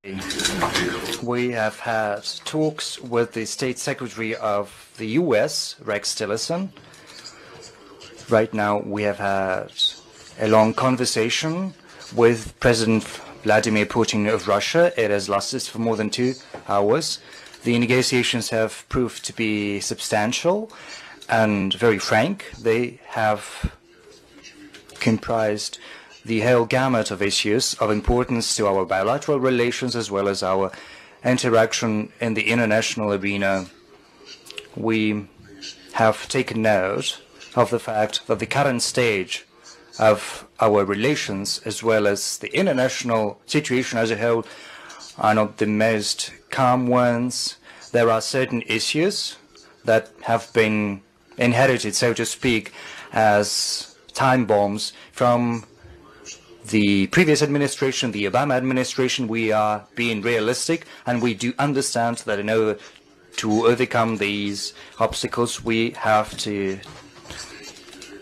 We have had talks with the State Secretary of the US, Rex Tillerson. Right now we have had a long conversation with President Vladimir Putin of Russia. It has lasted for more than 2 hours. The negotiations have proved to be substantial and very frank. They have comprised the whole gamut of issues of importance to our bilateral relations as well as our interaction in the international arena. We have taken note of the fact that the current stage of our relations as well as the international situation as a whole are not the most calm ones. There are certain issues that have been inherited, so to speak, as time bombs from the previous administration, the Obama administration. We are being realistic, and we do understand that in order to overcome these obstacles, we have to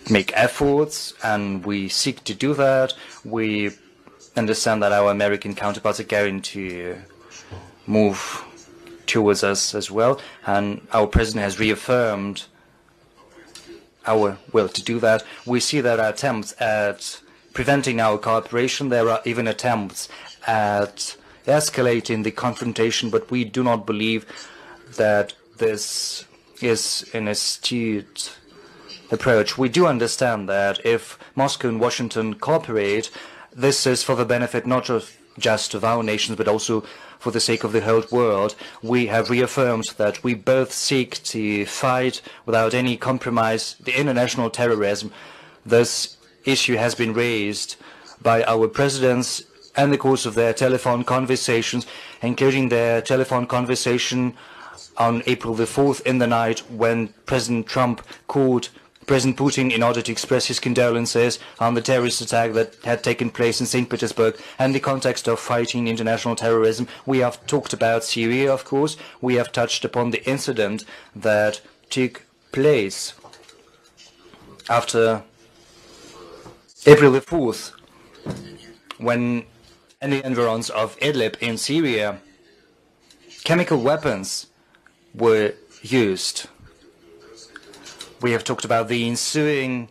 make efforts, and we seek to do that. We understand that our American counterparts are going to move towards us as well, and our president has reaffirmed our will to do that. We see there are attempts at preventing our cooperation. There are even attempts at escalating the confrontation, but we do not believe that this is an astute approach. We do understand that if Moscow and Washington cooperate, this is for the benefit not just of our nations, but also for the sake of the whole world. We have reaffirmed that we both seek to fight without any compromise the international terrorism. This issue has been raised by our presidents in the course of their telephone conversations, including their telephone conversation on April the 4th in the night when President Trump called President Putin in order to express his condolences on the terrorist attack that had taken place in St. Petersburg. In the context of fighting international terrorism, we have talked about Syria, of course. We have touched upon the incident that took place after April the 4th, when in the environs of Idlib in Syria, chemical weapons were used. We have talked about the ensuing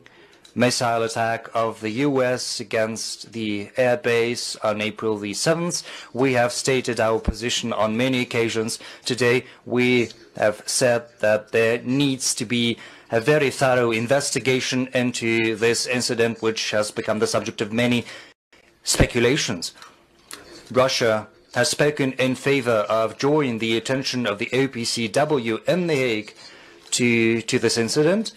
missile attack of the US against the air base on April the 7th. We have stated our position on many occasions. Today we have said that there needs to be a very thorough investigation into this incident, which has become the subject of many speculations. Russia has spoken in favor of drawing the attention of the OPCW in The Hague to this incident,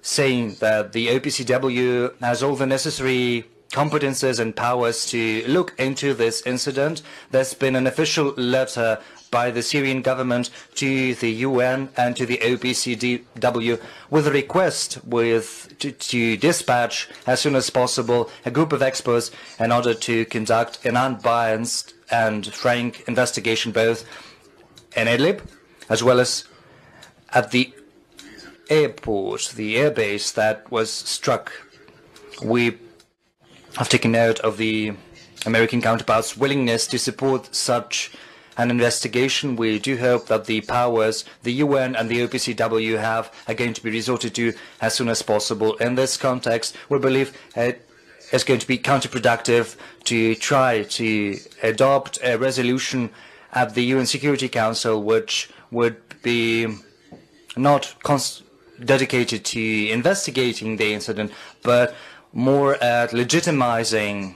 saying that the OPCW has all the necessary competences and powers to look into this incident. There's been an official letter by the Syrian government to the UN and to the OPCW with a request to dispatch as soon as possible a group of experts in order to conduct an unbiased and frank investigation both in Idlib as well as at the airport, the airbase that was struck. We have taken note of the American counterparts' willingness to support such an investigation. We do hope that the powers the UN and the OPCW have are going to be resorted to as soon as possible. In this context, we believe it is going to be counterproductive to try to adopt a resolution at the UN Security Council which would be not dedicated to investigating the incident, but more at legitimizing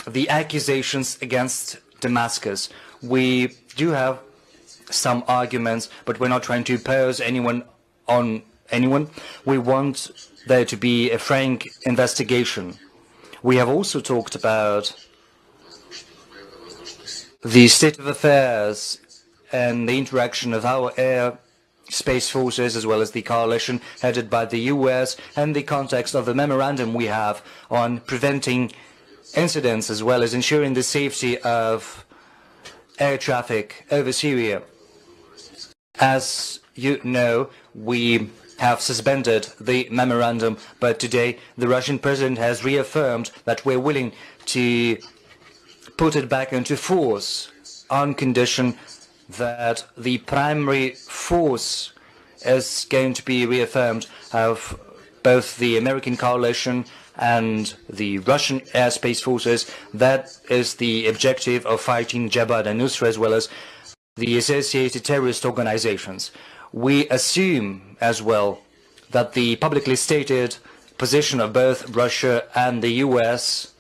the accusations against Damascus. We do have some arguments, but we're not trying to impose anyone on anyone. We want there to be a frank investigation. We have also talked about the state of affairs and the interaction of our air space forces as well as the coalition headed by the US and the context of the memorandum we have on preventing incidents as well as ensuring the safety of air traffic over Syria. As you know, we have suspended the memorandum, but today the Russian president has reaffirmed that we're willing to put it back into force on condition that the primary force is going to be reaffirmed of both the American coalition and the Russian airspace forces. That is the objective of fighting Jabhat and Nusra as well as the associated terrorist organizations. We assume as well that the publicly stated position of both Russia and the US,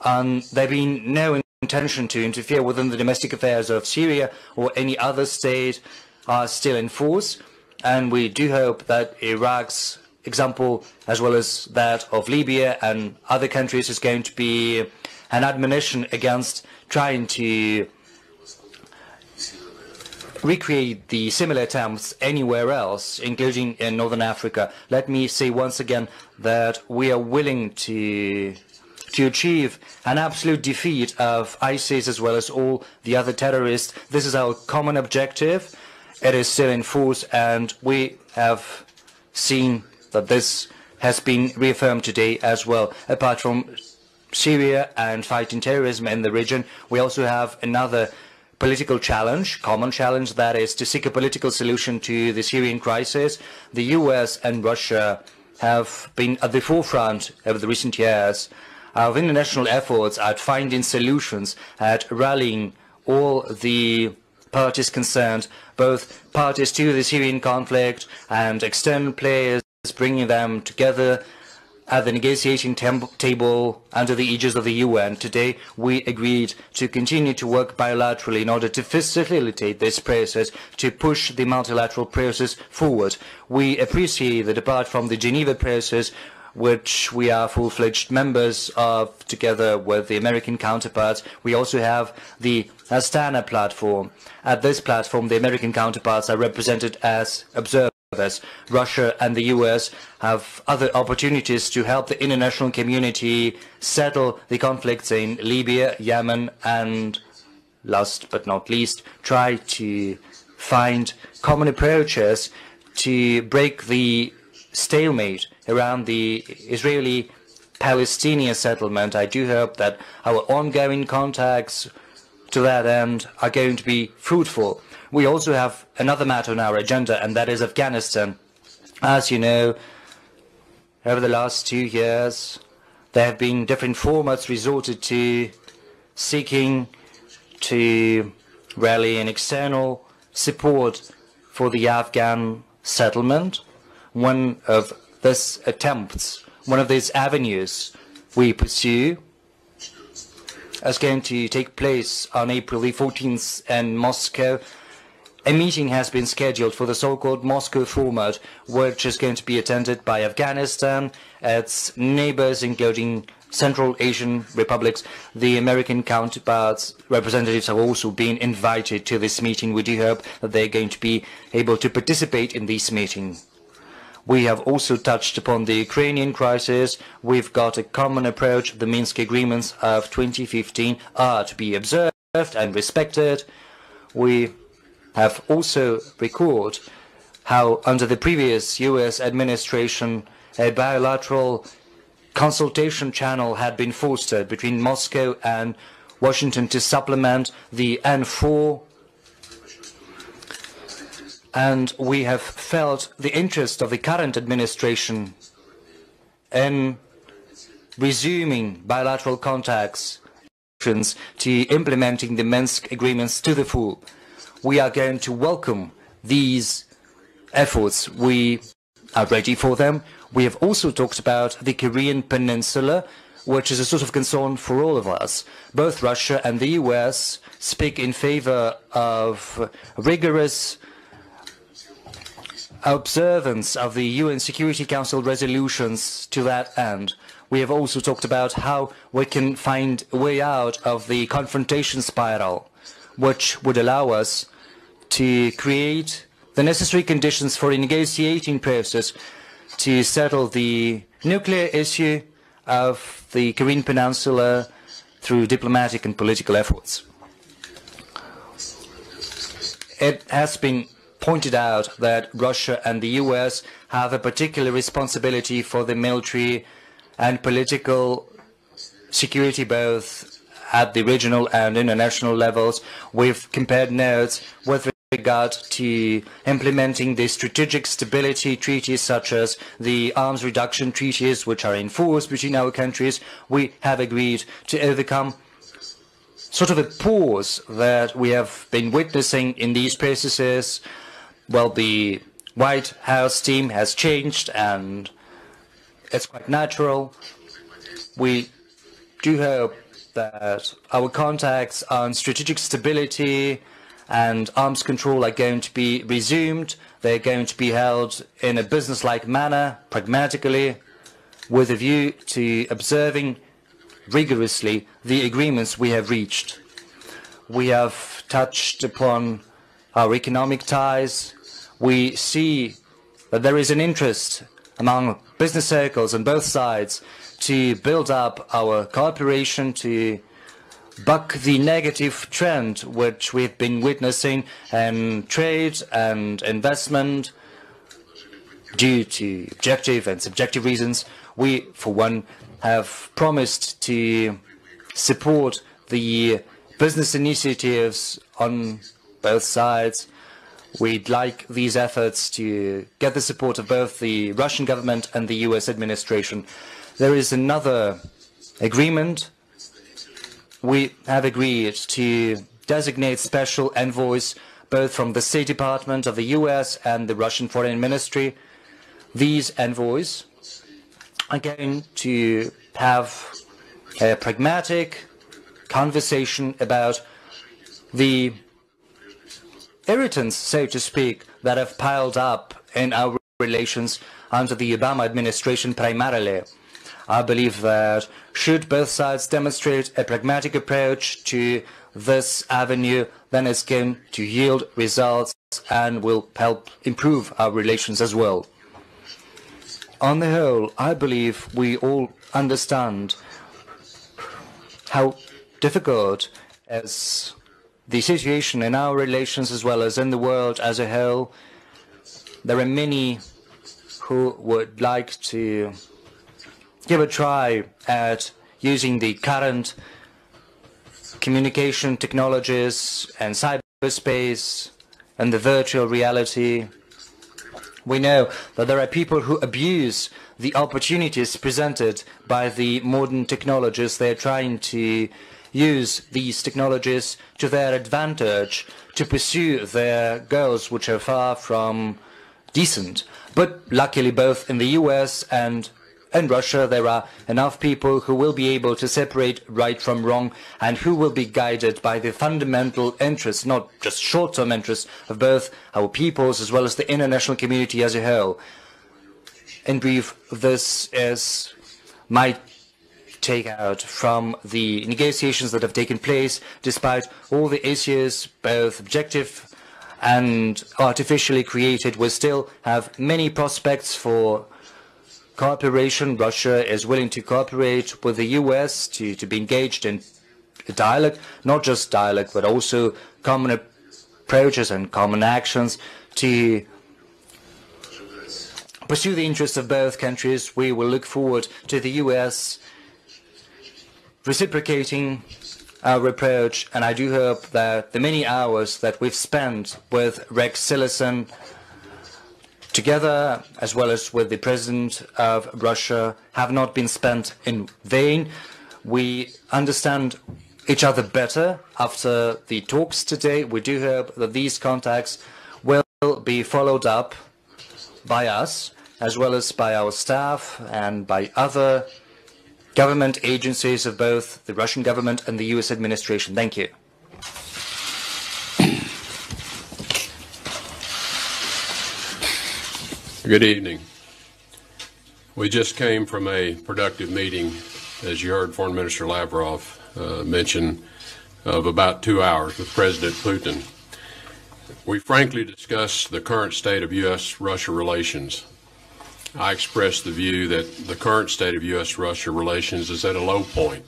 there being no intention to interfere within the domestic affairs of Syria or any other state, are still in force. And we do hope that Iraq's example, as well as that of Libya and other countries, is going to be an admonition against trying to recreate the similar attempts anywhere else, including in Northern Africa. Let me say once again that we are willing to achieve an absolute defeat of ISIS as well as all the other terrorists. This is our common objective. It is still in force, and we have seen that this has been reaffirmed today as well. Apart from Syria and fighting terrorism in the region, we also have another political challenge, common challenge, that is to seek a political solution to the Syrian crisis. The US and Russia have been at the forefront over the recent years of international efforts at finding solutions, at rallying all the parties concerned, both parties to the Syrian conflict and external players, bringing them together at the negotiating table under the aegis of the UN. Today, we agreed to continue to work bilaterally in order to facilitate this process, to push the multilateral process forward. We appreciate that apart from the Geneva process, which we are full-fledged members of together with the American counterparts, we also have the Astana platform. At this platform, the American counterparts are represented as observers. Russia and the US have other opportunities to help the international community settle the conflicts in Libya, Yemen, and last but not least, try to find common approaches to break the stalemate around the Israeli-Palestinian settlement. I do hope that our ongoing contacts to that end are going to be fruitful. We also have another matter on our agenda, and that is Afghanistan. As you know, over the last 2 years, there have been different formats resorted to seeking to rally an external support for the Afghan settlement. One of these attempts, one of these avenues we pursue is going to take place on April the 14th in Moscow. A meeting has been scheduled for the so-called Moscow format, which is going to be attended by Afghanistan, its neighbors, including Central Asian republics. The American counterparts representatives have also been invited to this meeting. We do hope that they're going to be able to participate in this meeting. We have also touched upon the Ukrainian crisis. We've got a common approach. The Minsk agreements of 2015 are to be observed and respected. We have also recalled how under the previous US administration a bilateral consultation channel had been fostered between Moscow and Washington to supplement the N4, and we have felt the interest of the current administration in resuming bilateral contacts to implementing the Minsk agreements to the full. We are going to welcome these efforts. We are ready for them. We have also talked about the Korean Peninsula, which is a source of concern for all of us. Both Russia and the US speak in favor of rigorous observance of the UN Security Council resolutions to that end. We have also talked about how we can find a way out of the confrontation spiral, which would allow us to create the necessary conditions for a negotiating process to settle the nuclear issue of the Korean Peninsula through diplomatic and political efforts. It has been pointed out that Russia and the US have a particular responsibility for the military and political security both at the regional and international levels. We've compared notes with regard to implementing the strategic stability treaties, such as the arms reduction treaties, which are in force between our countries. We have agreed to overcome sort of a pause that we have been witnessing in these processes. Well, the White House team has changed, and it's quite natural. We do hope that our contacts on strategic stability and arms control are going to be resumed. They're going to be held in a business-like manner, pragmatically, with a view to observing rigorously the agreements we have reached. We have touched upon our economic ties. We see that there is an interest among business circles on both sides to build up our cooperation, to buck the negative trend which we've been witnessing in trade and investment due to objective and subjective reasons. We, for one, have promised to support the business initiatives on both sides. We'd like these efforts to get the support of both the Russian government and the US administration. There is another agreement. We have agreed to designate special envoys, both from the State Department of the US and the Russian Foreign Ministry. These envoys are going to have a pragmatic conversation about the irritants, so to speak, that have piled up in our relations under the Obama administration primarily. I believe that should both sides demonstrate a pragmatic approach to this avenue, then it's going to yield results and will help improve our relations as well. On the whole, I believe we all understand how difficult is the situation in our relations as well as in the world as a whole. There are many who would like to give a try at using the current communication technologies and cyberspace and the virtual reality. We know that there are people who abuse the opportunities presented by the modern technologies. They're trying to use these technologies to their advantage to pursue their goals, which are far from decent. But luckily, both in the US and in Russia, there are enough people who will be able to separate right from wrong and who will be guided by the fundamental interests, not just short-term interests, of both our peoples as well as the international community as a whole. In brief, this is my takeout from the negotiations that have taken place. Despite all the issues, both objective and artificially created, we still have many prospects for cooperation. Russia is willing to cooperate with the US to be engaged in dialogue, not just dialogue, but also common approaches and common actions to pursue the interests of both countries. We will look forward to the US reciprocating our approach, and I do hope that the many hours that we've spent with Rex Tillerson together, as well as with the President of Russia, have not been spent in vain. We understand each other better after the talks today. We do hope that these contacts will be followed up by us, as well as by our staff and by other government agencies of both the Russian government and the US administration. Thank you. Good evening. We just came from a productive meeting, as you heard Foreign Minister Lavrov mention, of about 2 hours with President Putin. We frankly discussed the current state of U.S.-Russia relations. I expressed the view that the current state of U.S.-Russia relations is at a low point.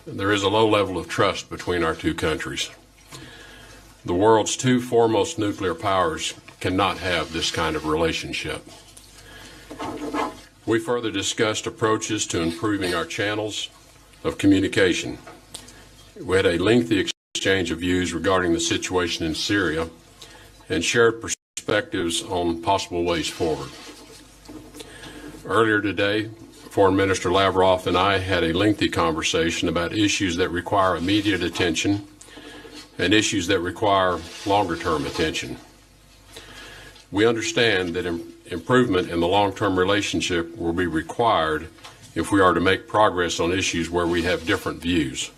There is a low level of trust between our two countries. The world's two foremost nuclear powers cannot have this kind of relationship. We further discussed approaches to improving our channels of communication. We had a lengthy exchange of views regarding the situation in Syria and shared perspectives on possible ways forward. Earlier today, Foreign Minister Lavrov and I had a lengthy conversation about issues that require immediate attention and issues that require longer-term attention. We understand that improvement in the long-term relationship will be required if we are to make progress on issues where we have different views.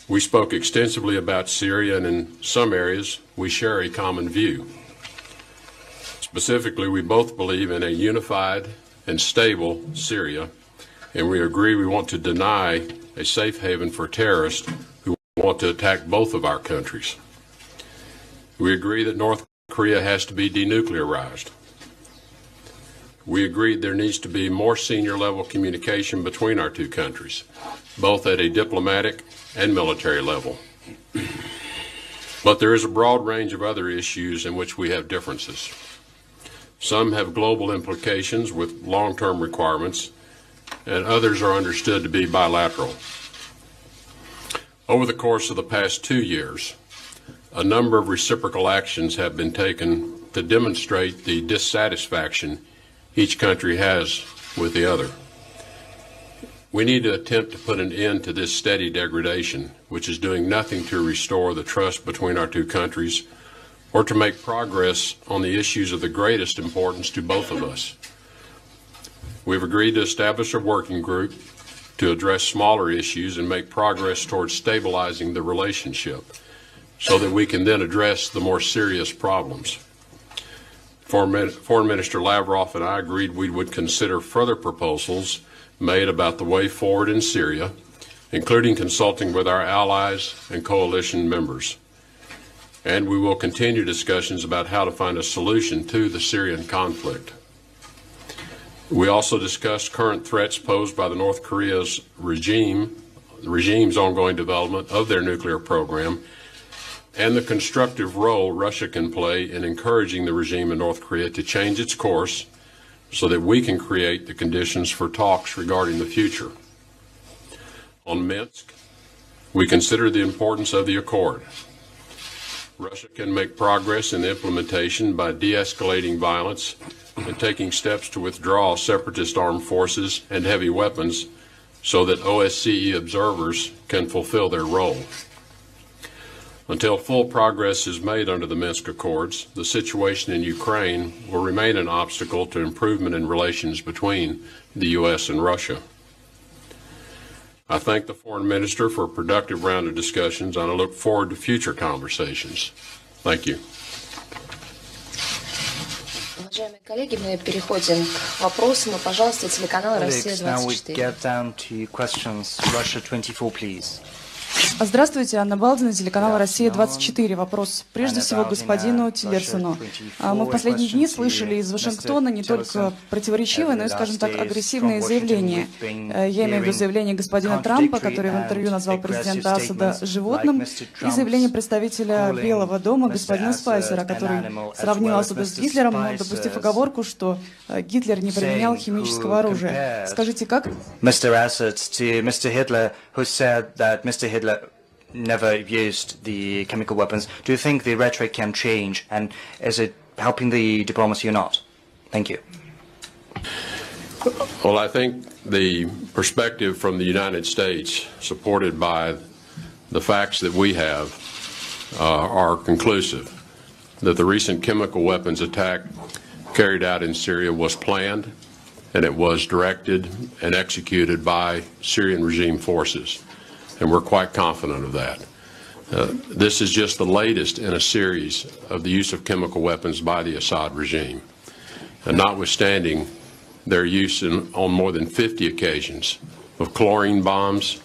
We spoke extensively about Syria, and in some areas, we share a common view. Specifically, we both believe in a unified and stable Syria, and we agree we want to deny a safe haven for terrorists who want to attack both of our countries. We agree that North Korea has to be denuclearized. We agreed there needs to be more senior level communication between our two countries, both at a diplomatic and military level. But there is a broad range of other issues in which we have differences. Some have global implications with long-term requirements, and others are understood to be bilateral. Over the course of the past 2 years, a number of reciprocal actions have been taken to demonstrate the dissatisfaction each country has with the other. We need to attempt to put an end to this steady degradation, which is doing nothing to restore the trust between our two countries or to make progress on the issues of the greatest importance to both of us. We've agreed to establish a working group to address smaller issues and make progress towards stabilizing the relationship so that we can then address the more serious problems. Foreign Minister Lavrov and I agreed we would consider further proposals made about the way forward in Syria, including consulting with our allies and coalition members. And we will continue discussions about how to find a solution to the Syrian conflict. We also discussed current threats posed by the North Korea's regime's ongoing development of their nuclear program, and the constructive role Russia can play in encouraging the regime in North Korea to change its course so that we can create the conditions for talks regarding the future. On Minsk, we consider the importance of the accord. Russia can make progress in the implementation by de-escalating violence and taking steps to withdraw separatist armed forces and heavy weapons so that OSCE observers can fulfill their role. Until full progress is made under the Minsk Accords, the situation in Ukraine will remain an obstacle to improvement in relations between the U.S. and Russia. I thank the Foreign Minister for a productive round of discussions, and I look forward to future conversations. Thank you. Уважаемые коллеги, мы переходим к вопросам. Пожалуйста, телеканал «Россия 24». Now we get down to questions. Russia 24, please. Здравствуйте, Анна Балдина, телеканал «Россия-24». Вопрос прежде всего господину Тиллерсону. Мы в последние дни слышали из Вашингтона не только противоречивые, но и, скажем так, агрессивные заявления. Я имею в виду заявление господина Трампа, который в интервью назвал президента Асада животным, и заявление представителя Белого дома господина Спайсера, который сравнил Асада с Гитлером, но допустив оговорку, что Гитлер не применял химического оружия. Скажите, как? Mr. Assad to Mr. Hitler, who said that Mr. Hitler never used the chemical weapons. Do you think the rhetoric can change, and is it helping the diplomacy or not? Thank you. Well, I think the perspective from the United States, supported by the facts that we have, are conclusive. That the recent chemical weapons attack carried out in Syria was planned, and it was directed and executed by Syrian regime forces. And we're quite confident of that. This is just the latest in a series of the use of chemical weapons by the Assad regime. And notwithstanding their use on more than 50 occasions of chlorine bombs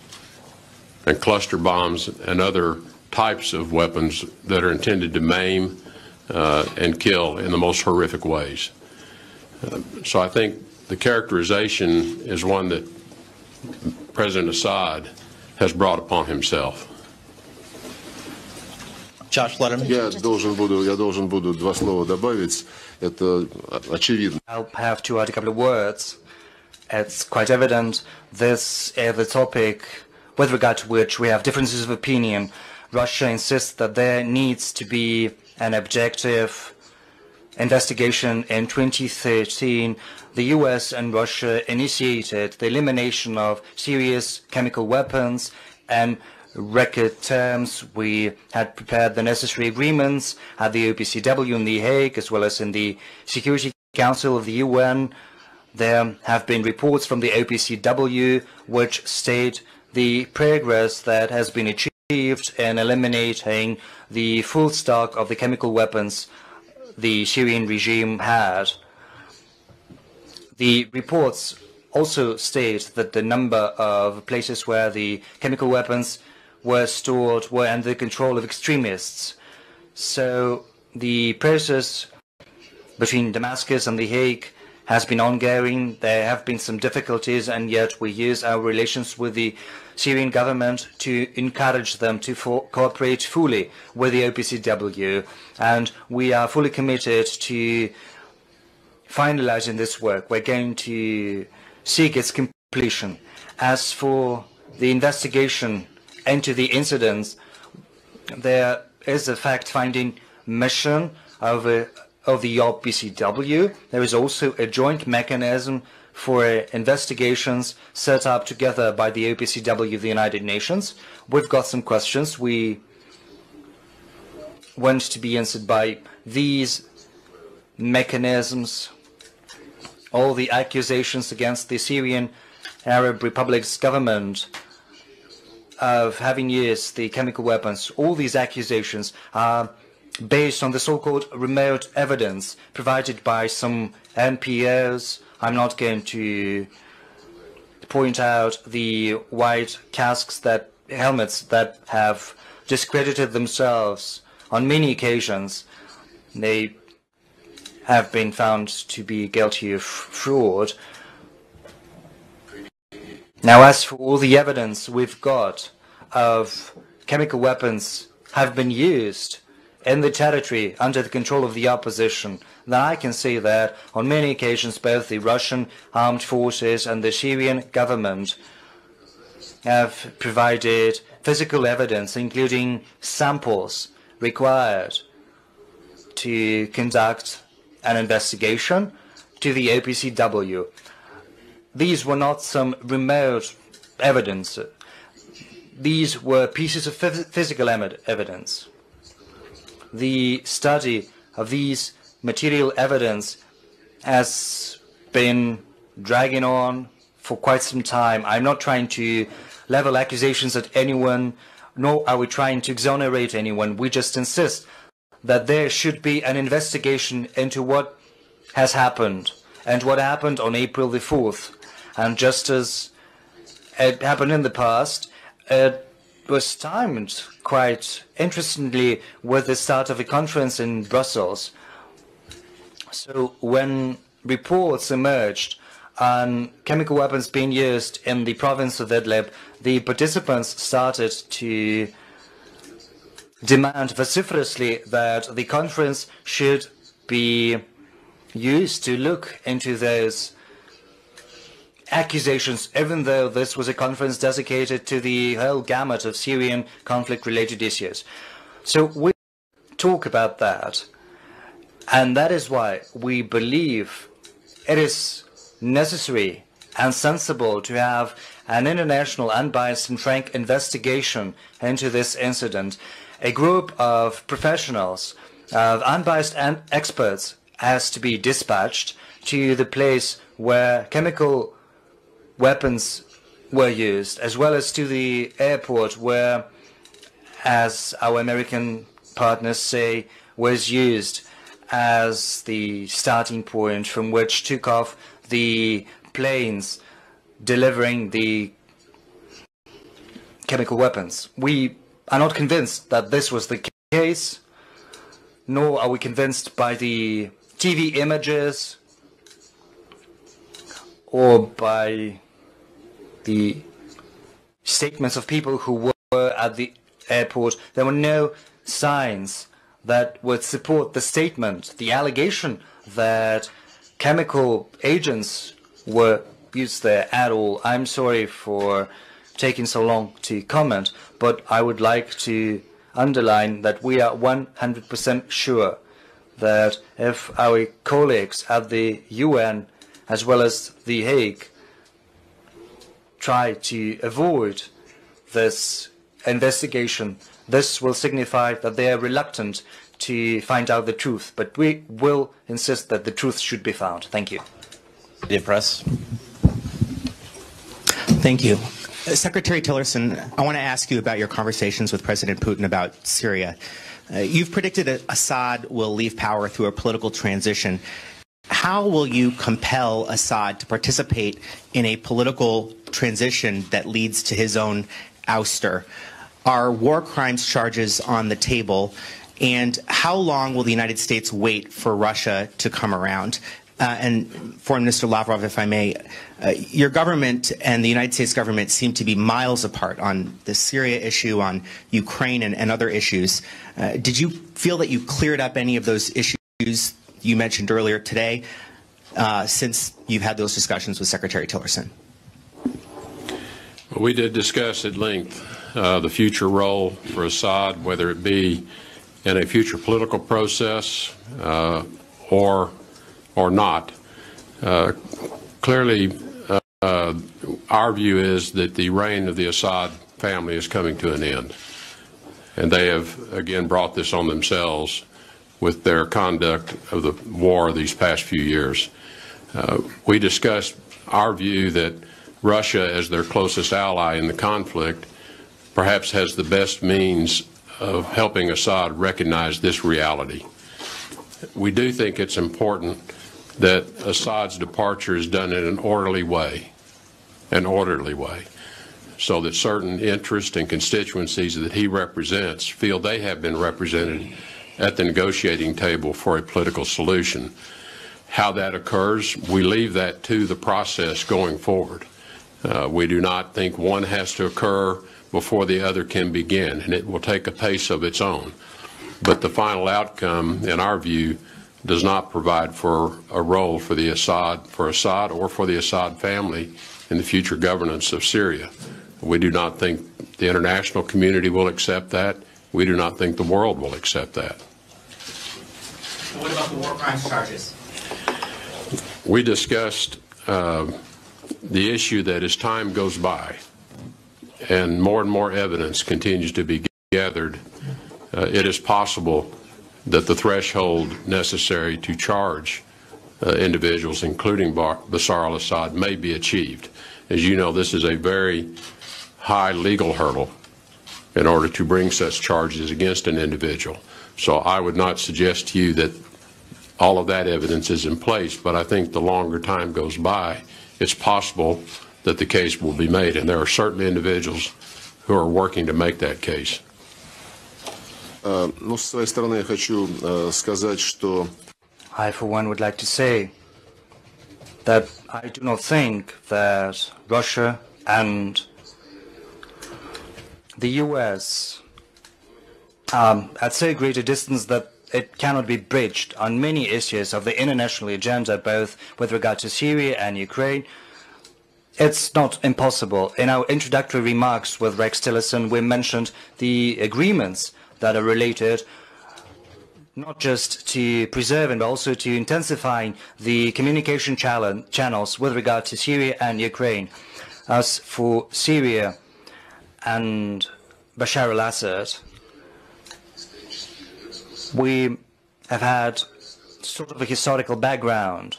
and cluster bombs and other types of weapons that are intended to maim and kill in the most horrific ways. So I think the characterization is one that President Assad has brought upon himself. Я должен буду два слова добавить. Это очевидно. I'll have to add a couple of words. It's quite evident this is the topic with regard to which we have differences of opinion. Russia insists that there needs to be an objective investigation. In 2013, the US and Russia initiated the elimination of serious chemical weapons, and record terms. We had prepared the necessary agreements at the OPCW in The Hague, as well as in the Security Council of the UN. There have been reports from the OPCW which state the progress that has been achieved in eliminating the full stock of the chemical weapons the Syrian regime had. The reports also state that the number of places where the chemical weapons were stored were under the control of extremists. So the process between Damascus and The Hague has been ongoing. There have been some difficulties, and yet we use our relations with the Syrian government to encourage them to cooperate fully with the OPCW, and we are fully committed to finalizing this work. We're going to seek its completion. As for the investigation into the incidents, there is a fact-finding mission of the OPCW. There is also a joint mechanism for investigations set up together by the OPCW of the United Nations. We've got some questions we want to be answered by these mechanisms. All the accusations against the Syrian Arab Republic's government of having used the chemical weapons, all these accusations are based on the so-called remote evidence provided by some NPOs. I'm not going to point out the white casks, helmets that have discredited themselves on many occasions. They have been found to be guilty of fraud. Now, as for all the evidence we've got of chemical weapons have been used in the territory under the control of the opposition, then I can say that on many occasions both the Russian armed forces and the Syrian government have provided physical evidence, including samples required to conduct an investigation, to the OPCW. These were not some remote evidence. These were pieces of physical evidence. The study of these material evidence has been dragging on for quite some time. I'm not trying to level accusations at anyone, nor are we trying to exonerate anyone. We just insist that there should be an investigation into what has happened and what happened on April the 4th. And just as it happened in the past, it was timed quite interestingly with the start of a conference in Brussels. So when reports emerged on chemical weapons being used in the province of Idlib, the participants started to demand vociferously that the conference should be used to look into those accusations, even though this was a conference dedicated to the whole gamut of Syrian conflict-related issues. So we talk about that, and that is why we believe it is necessary and sensible to have an international, unbiased and frank investigation into this incident. A group of professionals, of unbiased and experts, has to be dispatched to the place where chemical weapons were used, as well as to the airport where, as our American partners say, was used as the starting point from which took off the planes delivering the chemical weapons. We are not convinced that this was the case, nor are we convinced by the TV images or by the statements of people who were at the airport. There were no signs that would support the statement, the allegation that chemical agents were used there at all. I'm sorry for taking so long to comment, but I would like to underline that we are 100% sure that if our colleagues at the UN as well as The Hague try to avoid this investigation, this will signify that they are reluctant to find out the truth, but we will insist that the truth should be found. Thank you. Dear Press. Thank you. Secretary Tillerson, I want to ask you about your conversations with President Putin about Syria. You've predicted that Assad will leave power through a political transition. How will you compel Assad to participate in a political transition that leads to his own ouster? Are war crimes charges on the table? And how long will the United States wait for Russia to come around? And Foreign Minister Lavrov, if I may, your government and the United States government seem to be miles apart on the Syria issue, on Ukraine and other issues. Did you feel that you cleared up any of those issues you mentioned earlier today since you've had those discussions with Secretary Tillerson? Well, we did discuss at length the future role for Assad, whether it be in a future political process or not. Clearly, our view is that the reign of the Assad family is coming to an end. And they have, again, brought this on themselves with their conduct of the war these past few years. We discussed our view that Russia, as their closest ally in the conflict, perhaps has the best means of helping Assad recognize this reality. We do think it's important that Assad's departure is done in an orderly way, so that certain interests and constituencies that he represents feel they have been represented at the negotiating table for a political solution. How that occurs, we leave that to the process going forward. We do not think one has to occur before the other can begin, and it will take a pace of its own. But the final outcome, in our view, does not provide for a role for Assad or for the Assad family in the future governance of Syria. We do not think the international community will accept that. We do not think the world will accept that. What about the war crimes charges? We discussed the issue that as time goes by and more evidence continues to be gathered, it is possible that the threshold necessary to charge individuals, including Bashar al-Assad, may be achieved. As you know, this is a very high legal hurdle in order to bring such charges against an individual. So I would not suggest to you that all of that evidence is in place, but I think the longer time goes by, it's possible that the case will be made, and there are certain individuals who are working to make that case. Ну, с своей стороны я хочу сказать, что I, for one, would like to say that I do not think that Russia and the US are at so great a distance that it cannot be bridged on many issues of the international agenda, both with regard to Syria and Ukraine. It's not impossible. In our introductory remarks with Rex Tillerson, we mentioned the agreements that are related not just to preserving, but also to intensifying the communication channels with regard to Syria and Ukraine. As for Syria and Bashar al-Assad, we have had sort of a historical background.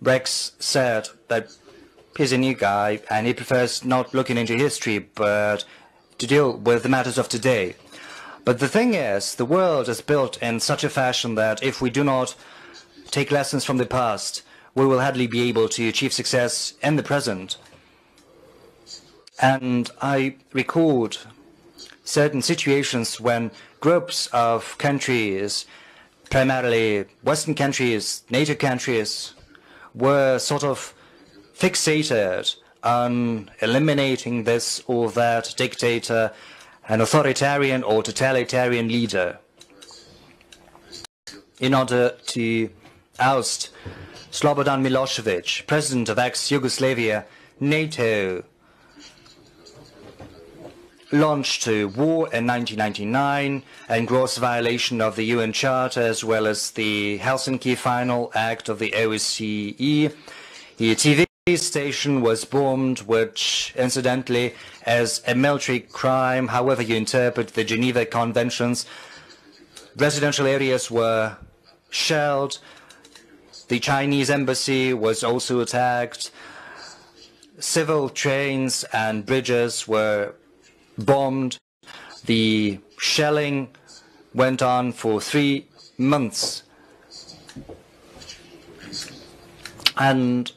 Rex said that he's a new guy and he prefers not looking into history, but to deal with the matters of today. But the thing is, the world is built in such a fashion that if we do not take lessons from the past, we will hardly be able to achieve success in the present. And I recalled certain situations when groups of countries, primarily Western countries, NATO countries, were sort of fixated on eliminating this or that dictator, an authoritarian or totalitarian leader, in order to oust Slobodan Milosevic, president of ex-Yugoslavia. NATO launched a war in 1999 in gross violation of the UN Charter as well as the Helsinki Final Act of the OSCE. The TV station was bombed, which incidentally is a military crime, however you interpret the Geneva Conventions. Residential areas were shelled. The Chinese embassy was also attacked. Civil trains and bridges were bombed. The shelling went on for 3 months. And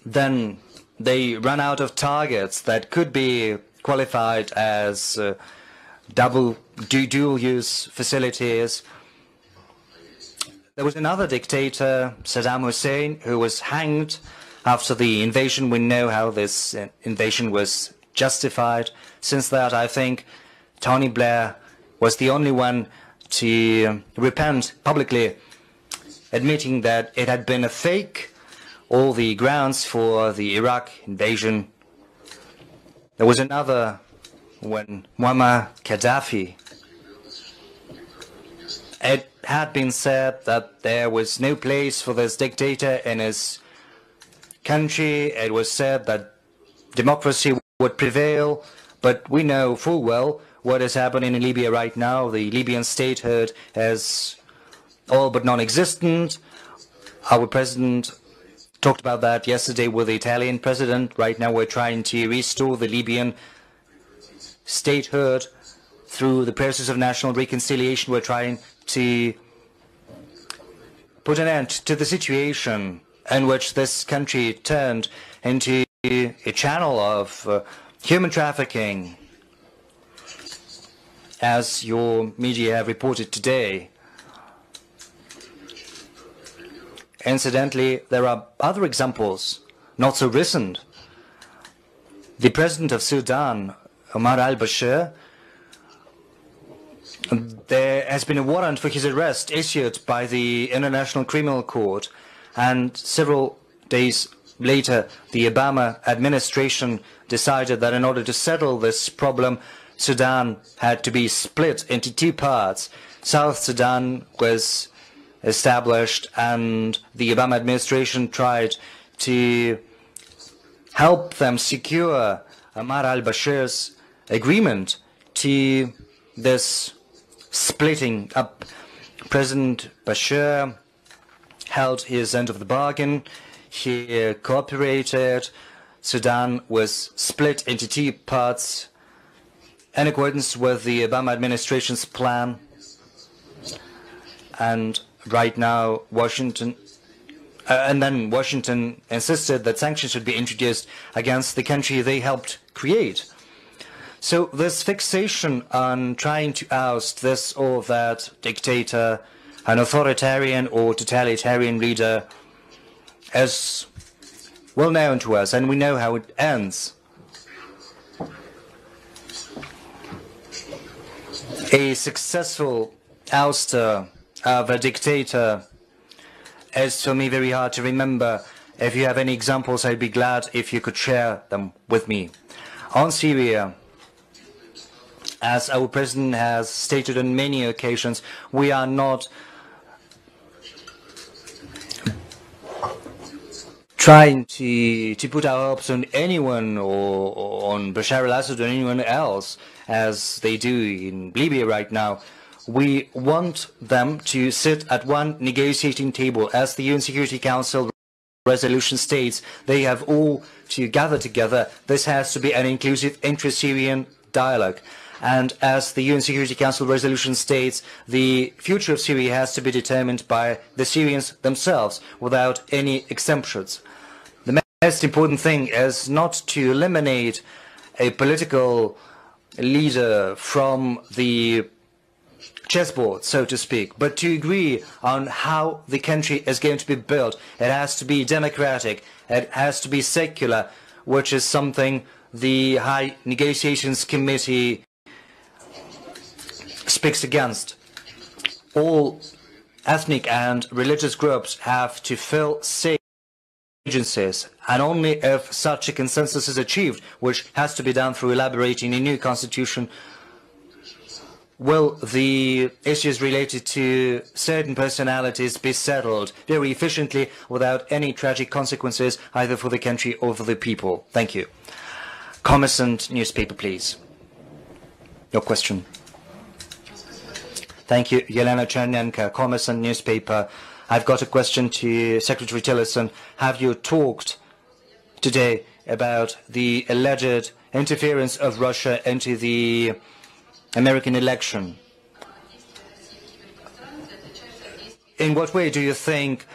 then they ran out of targets that could be qualified as dual-use facilities. There was another dictator, Saddam Hussein, who was hanged after the invasion. We know how this invasion was justified. Since that, I think Tony Blair was the only one to repent publicly, admitting that it had been a fake, all the grounds for the Iraq invasion. There was another when Muammar Gaddafi. It had been said that there was no place for this dictator in his country. It was said that democracy would prevail, but we know full well what is happening in Libya right now. The Libyan statehood is all but non-existent. Our president talked about that yesterday with the Italian president. Right now we're trying to restore the Libyan statehood through the process of national reconciliation. We're trying to put an end to the situation in which this country turned into a channel of human trafficking, as your media have reported today. Incidentally, there are other examples, not so recent. The president of Sudan, Omar al-Bashir, there has been a warrant for his arrest issued by the International Criminal Court, and several days later the Obama administration decided that in order to settle this problem, Sudan had to be split into 2 parts. South Sudan was established, and the Obama administration tried to help them secure Omar al-Bashir's agreement to this splitting up. President Bashir held his end of the bargain. He cooperated. Sudan was split into 2 parts in accordance with the Obama administration's plan. And right now, Washington insisted that sanctions should be introduced against the country they helped create. So this fixation on trying to oust this or that dictator, an authoritarian or totalitarian leader, is well known to us, and we know how it ends. A successful ouster of a dictator is for me very hard to remember. If you have any examples, I'd be glad if you could share them with me. On Syria, as our president has stated on many occasions, we are not trying to put our hopes on anyone or on Bashar al-Assad or anyone else, as they do in Libya right now. We want them to sit at one negotiating table. As the UN Security Council resolution states, they have all to gather together. This has to be an inclusive intra-Syrian dialogue. And as the UN Security Council resolution states, the future of Syria has to be determined by the Syrians themselves, without any exemptions. The most important thing is not to eliminate a political leader from the chessboard, so to speak, but to agree on how the country is going to be built. It has to be democratic, it has to be secular, which is something the High Negotiations Committee speaks against. All ethnic and religious groups have to feel safe agencies, and only if such a consensus is achieved, which has to be done through elaborating a new constitution, will the issues related to certain personalities be settled very efficiently without any tragic consequences either for the country or for the people. Thank you. Kommersant newspaper, please. Your question. Thank you, Yelena Chernenko, Kommersant newspaper. I've got a question to Secretary Tillerson. Have you talked today about the alleged interference of Russia into the American election? In what way do you think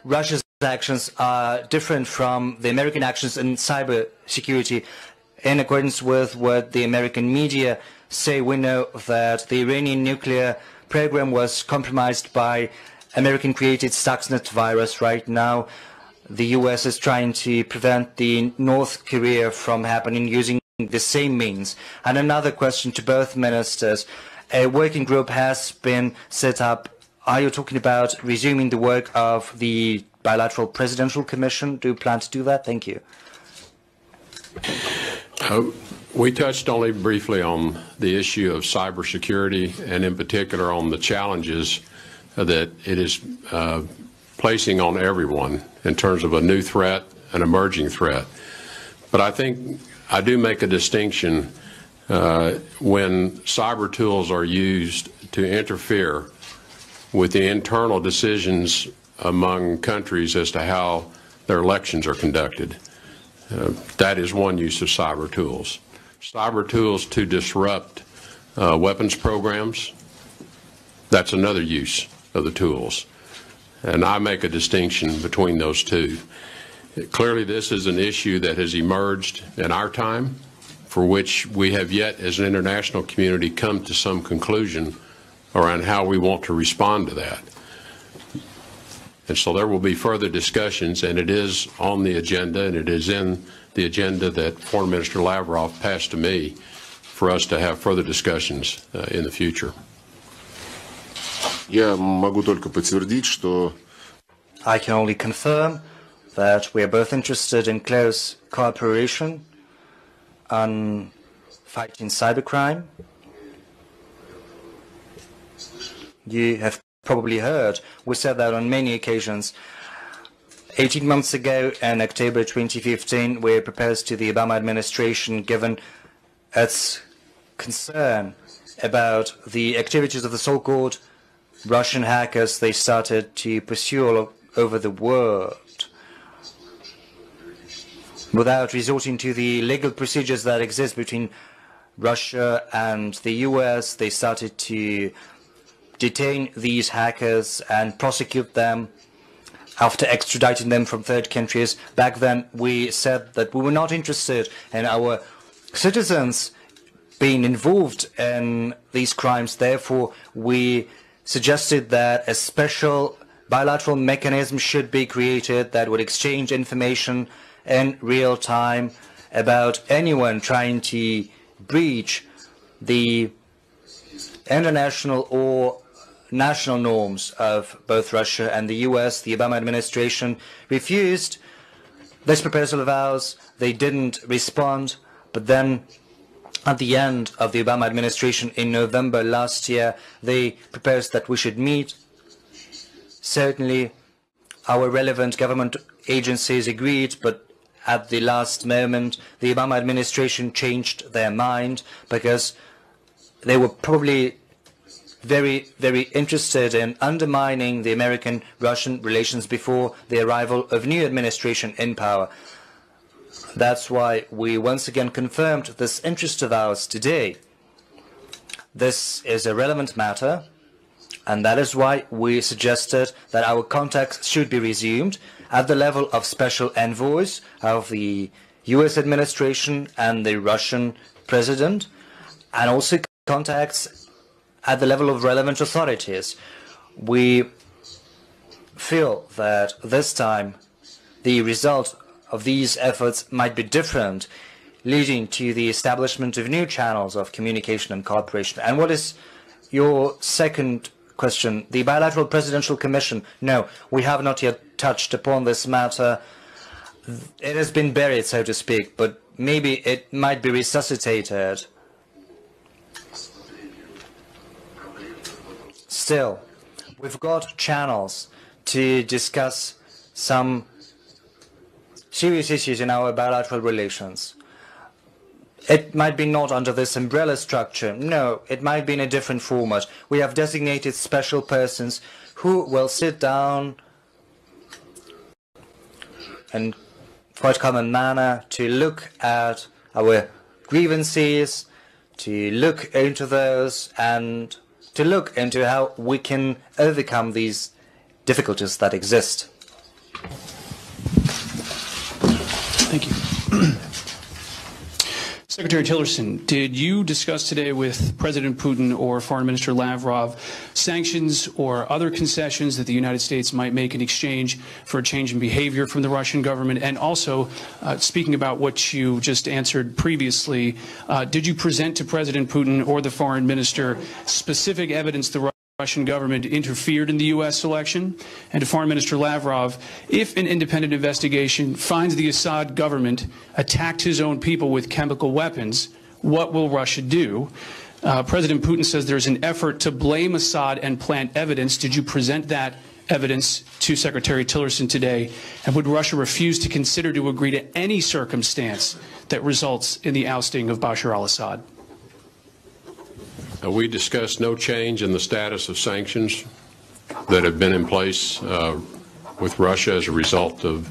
Russia's actions are different from the American actions in cyber security? In accordance with what the American media say, we know that the Iranian nuclear program was compromised by American-created Stuxnet virus. Right now, the U.S. is trying to prevent the North Korea from happening using the same means. And another question to both ministers. A working group has been set up. Are you talking about resuming the work of the bilateral presidential commission? Do you plan to do that? Thank you. We touched only briefly on the issue of cybersecurity and in particular on the challenges that it is placing on everyone in terms of a new threat, an emerging threat. But I think I do make a distinction when cyber tools are used to interfere with the internal decisions among countries as to how their elections are conducted. That is one use of cyber tools. Cyber tools to disrupt weapons programs, that's another use of the tools. And I make a distinction between those two. Clearly, this is an issue that has emerged in our time, for which we have yet, as an international community, come to some conclusion around how we want to respond to that. And so there will be further discussions, and it is on the agenda, and it is in the agenda that Foreign Minister Lavrov passed to me for us to have further discussions in the future. Я могу только подтвердить, что I can only confirm that we are both interested in close cooperation on fighting cybercrime. You have probably heard we said that on many occasions. 18 months ago, in October 2015, we proposed to the Obama administration, given its concern about the activities of the so-called Russian hackers they started to pursue all over the world. Without resorting to the legal procedures that exist between Russia and the US, they started to detain these hackers and prosecute them after extraditing them from third countries. Back then, we said that we were not interested in our citizens being involved in these crimes. Therefore, we suggested that a special bilateral mechanism should be created that would exchange information in real time about anyone trying to breach the international or national norms of both Russia and the US. The Obama administration refused this proposal of ours. They didn't respond, but then at the end of the Obama administration in November last year, they proposed that we should meet. Certainly, our relevant government agencies agreed, but at the last moment, the Obama administration changed their mind because they were probably very, very interested in undermining the American-Russian relations before the arrival of new administration in power. That's why we once again confirmed this interest of ours today. This is a relevant matter, and that is why we suggested that our contacts should be resumed at the level of special envoys of the US administration and the Russian president, and also contacts at the level of relevant authorities. We feel that this time the result of these efforts might be different, leading to the establishment of new channels of communication and cooperation. And what is your second question? The bilateral presidential commission? No, we have not yet touched upon this matter. it has been buried, so to speak, but maybe it might be resuscitated. Still, we've got channels to discuss some serious issues in our bilateral relations. It might be not under this umbrella structure. No, it might be in a different format. We have designated special persons who will sit down in quite common manner to look at our grievances, to look into those, and to look into how we can overcome these difficulties that exist. Thank you. Secretary Tillerson, did you discuss today with President Putin or Foreign Minister Lavrov sanctions or other concessions that the United States might make in exchange for a change in behavior from the Russian government? And also, speaking about what you just answered previously, did you present to President Putin or the Foreign Minister specific evidence the Russian government interfered in the U.S. election? And to Foreign Minister Lavrov, if an independent investigation finds the Assad government attacked his own people with chemical weapons, what will Russia do? President Putin says there's an effort to blame Assad and plant evidence. Did you present that evidence to Secretary Tillerson today? And would Russia refuse to consider to agree to any circumstance that results in the ousting of Bashar al-Assad? We discussed no change in the status of sanctions that have been in place with Russia as a result of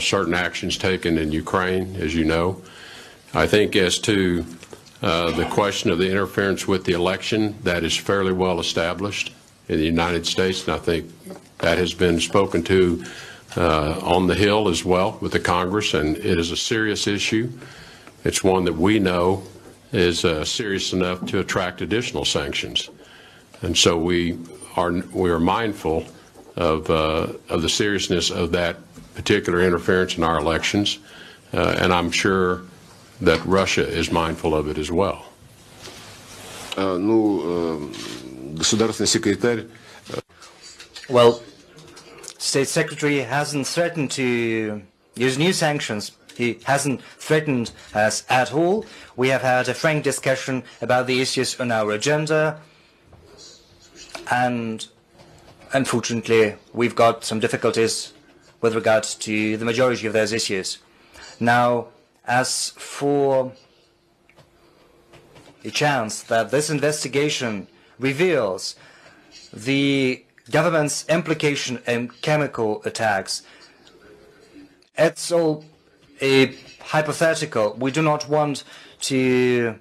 certain actions taken in Ukraine, as you know. I think as to the question of the interference with the election, that is fairly well established in the United States, and I think that has been spoken to on the Hill as well with the Congress, and it is a serious issue. It's one that we know is serious enough to attract additional sanctions, and so we are mindful of the seriousness of that particular interference in our elections, and I'm sure that Russia is mindful of it as well. Государственный секретарь. Well, State Secretary hasn't threatened to use new sanctions. He hasn't threatened us at all. We have had a frank discussion about the issues on our agenda, and unfortunately we've got some difficulties with regard to the majority of those issues. Now, as for the chance that this investigation reveals the government's implication in chemical attacks, it's all a hypothetical. We do not want to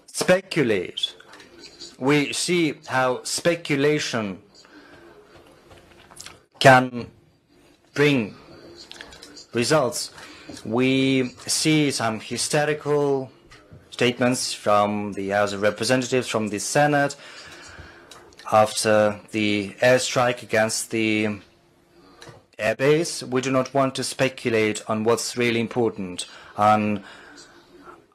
speculate. We see how speculation can bring results. We see some hysterical statements from the House of Representatives, from the Senate, after the airstrike against the airbase. We do not want to speculate on what's really important, on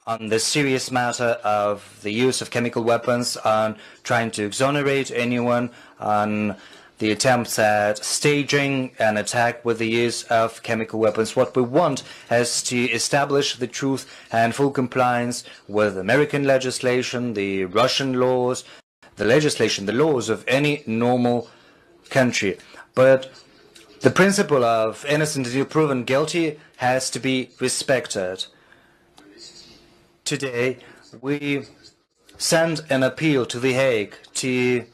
the serious matter of the use of chemical weapons, on trying to exonerate anyone, on the attempts at staging an attack with the use of chemical weapons. What we want is to establish the truth and full compliance with American legislation, the Russian laws, the legislation, the laws of any normal country. But the principle of innocent until proven guilty has to be respected. Today, we send an appeal to The Hague to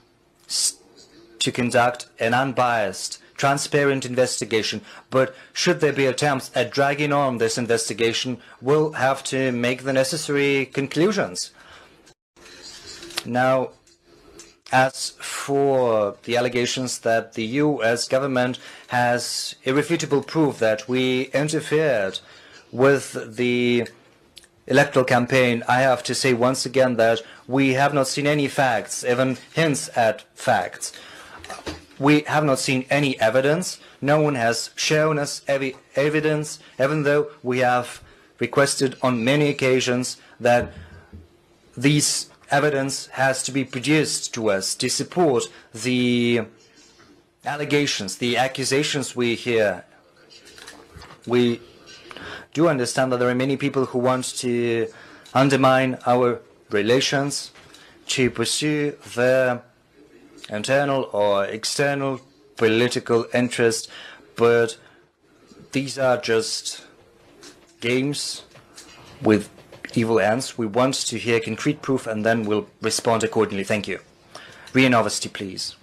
conduct an unbiased, transparent investigation. But should there be attempts at dragging on this investigation, we'll have to make the necessary conclusions. Now, as for the allegations that the U.S. government has irrefutable proof that we interfered with the electoral campaign, I have to say once again that we have not seen any facts, even hints at facts. We have not seen any evidence. No one has shown us any evidence, even though we have requested on many occasions that these evidence has to be produced to us to support the allegations, the accusations we hear. We do understand that there are many people who want to undermine our relations, to pursue their internal or external political interests, but these are just games with evil ends. We want to hear concrete proof, and then we'll respond accordingly. Thank you. RIA Novosti, please.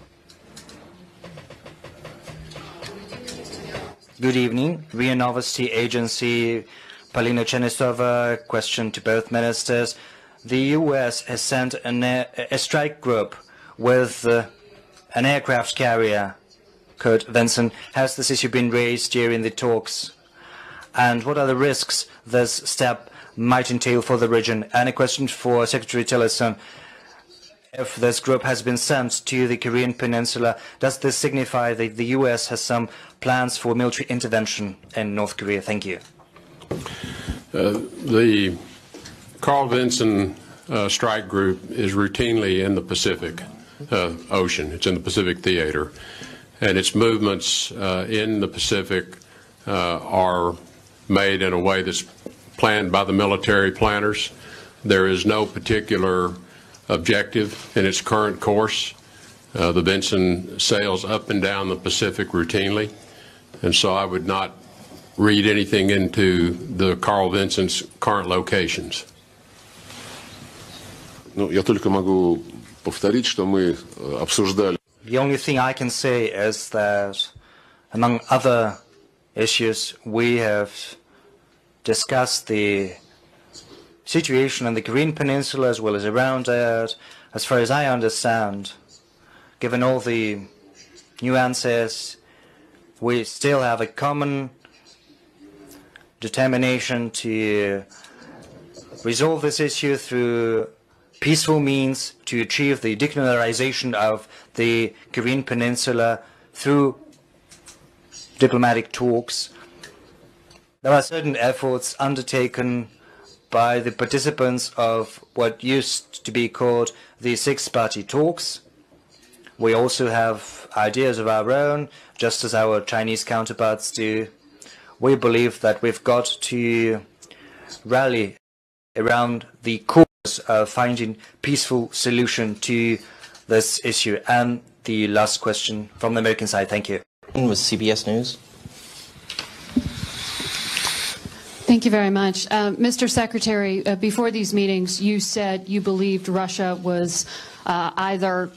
Good evening. RIA Novosti agency, Polina Chenisova, question to both ministers. The U.S. has sent a strike group with an aircraft carrier. Kurt Vinson, has this issue been raised during the talks? And what are the risks this step might entail for the region? And a question for Secretary Tillerson. If this group has been sent to the Korean Peninsula, does this signify that the U.S. has some plans for military intervention in North Korea? Thank you. The Carl Vinson strike group is routinely in the Pacific Ocean. It's in the Pacific Theater. And its movements in the Pacific are made in a way that's planned by the military planners. There is no particular objective in its current course. The Vinson sails up and down the Pacific routinely, and so I would not read anything into the Carl Vinson's current locations. Я только могу повторить, что мы обсуждали. The only thing I can say is that, among other issues, we have discussed the situation in the Korean Peninsula as well as around it. As far as I understand, given all the nuances, we still have a common determination to resolve this issue through peaceful means, to achieve the denuclearization of the Korean Peninsula through diplomatic talks. There are certain efforts undertaken by the participants of what used to be called the six-party talks. We also have ideas of our own, just as our Chinese counterparts do. We believe that we've got to rally around the cause of finding peaceful solution to this issue. And the last question from the American side. Thank you. With CBS News. Thank you very much. Mr. Secretary, before these meetings, you said you believed Russia was either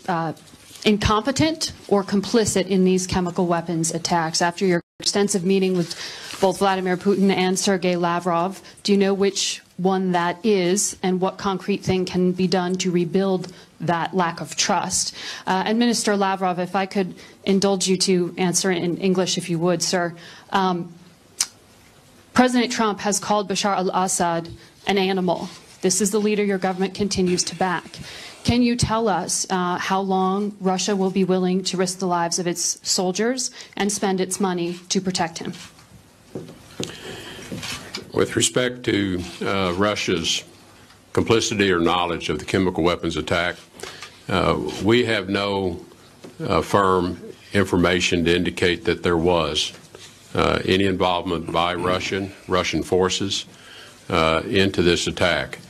incompetent or complicit in these chemical weapons attacks. After your extensive meeting with both Vladimir Putin and Sergey Lavrov, do you know which one that is and what concrete thing can be done to rebuild that lack of trust? And Minister Lavrov, if I could indulge you to answer in English, if you would, sir. President Trump has called Bashar al-Assad an animal. This is the leader your government continues to back. Can you tell us how long Russia will be willing to risk the lives of its soldiers and spend its money to protect him? With respect to Russia's complicity or knowledge of the chemical weapons attack, we have no firm information to indicate that there was any involvement by Russian forces into this attack.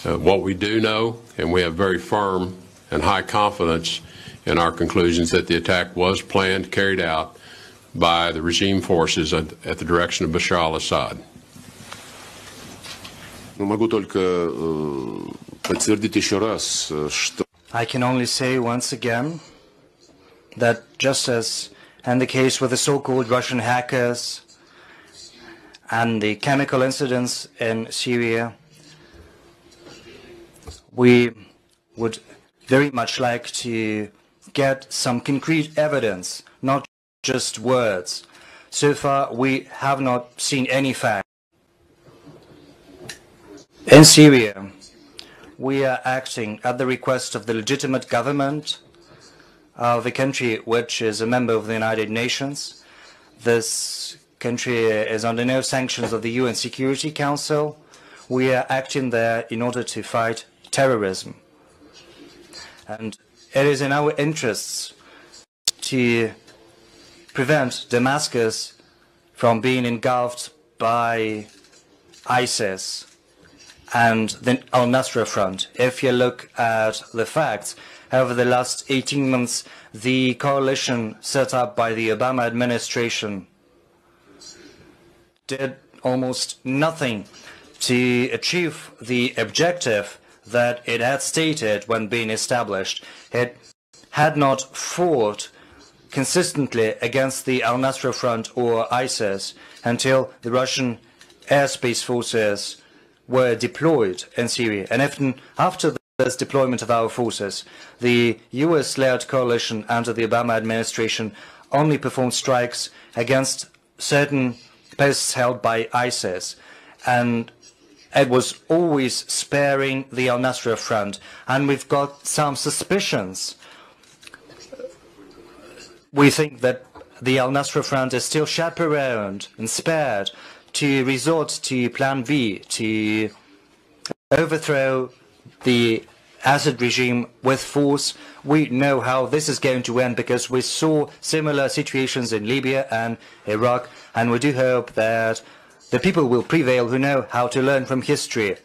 What we do know, and we have very firm and high confidence in our conclusions, that the attack was planned, carried out by the regime forces at the direction of Bashar al-Assad. I can only say once again that just as in the case with the so-called Russian hackers and the chemical incidents in Syria, we would very much like to get some concrete evidence, not just words. So far, we have not seen any fact. In Syria, we are acting at the request of the legitimate government of a country which is a member of the United Nations. This country is under no sanctions of the UN Security Council. We are acting there in order to fight terrorism. And it is in our interests to prevent Damascus from being engulfed by ISIS and the al-Nusra Front. If you look at the facts, over the last 18 months, the coalition set up by the Obama administration did almost nothing to achieve the objective that it had stated when being established. It had not fought consistently against the al-Nusra Front or ISIS until the Russian airspace forces were deployed in Syria. And even after this deployment of our forces, the US-led coalition under the Obama administration only performed strikes against certain posts held by ISIS. And it was always sparing the al-Nusra Front. And we've got some suspicions. We think that the al-Nusra Front is still chaperoned and spared to resort to Plan B, to overthrow the Assad regime with force. We know how this is going to end because we saw similar situations in Libya and Iraq, and we do hope that the people will prevail who know how to learn from history.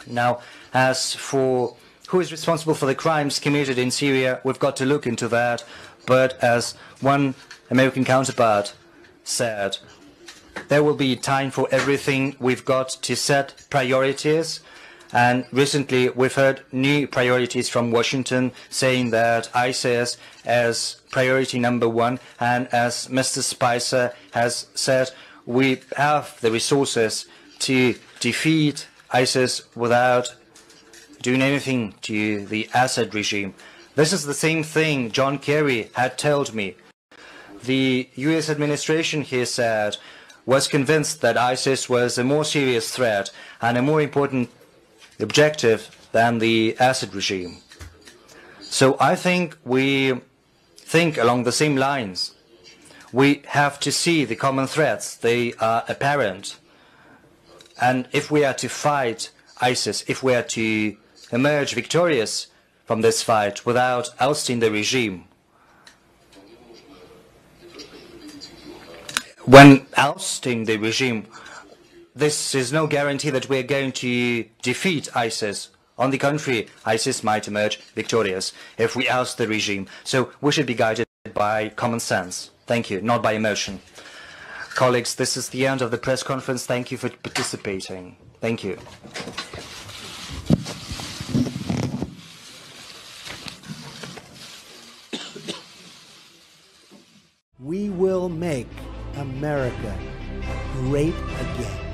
Now, as for who is responsible for the crimes committed in Syria, we've got to look into that. But as one American counterpart said, there will be time for everything. We've got to set priorities. And recently we've heard new priorities from Washington saying that ISIS is priority number one. And as Mr. Spicer has said, we have the resources to defeat ISIS without doing anything to the Assad regime. This is the same thing John Kerry had told me. The US administration, he said, was convinced that ISIS was a more serious threat and a more important objective than the Assad regime. So I think we think along the same lines. We have to see the common threats. They are apparent. And if we are to fight ISIS, if we are to emerge victorious from this fight without ousting the regime, when ousting the regime, this is no guarantee that we are going to defeat ISIS. On the contrary, ISIS might emerge victorious if we oust the regime. So we should be guided by common sense. Thank you, not by emotion. Colleagues, this is the end of the press conference. Thank you for participating. Thank you. We will make America great again.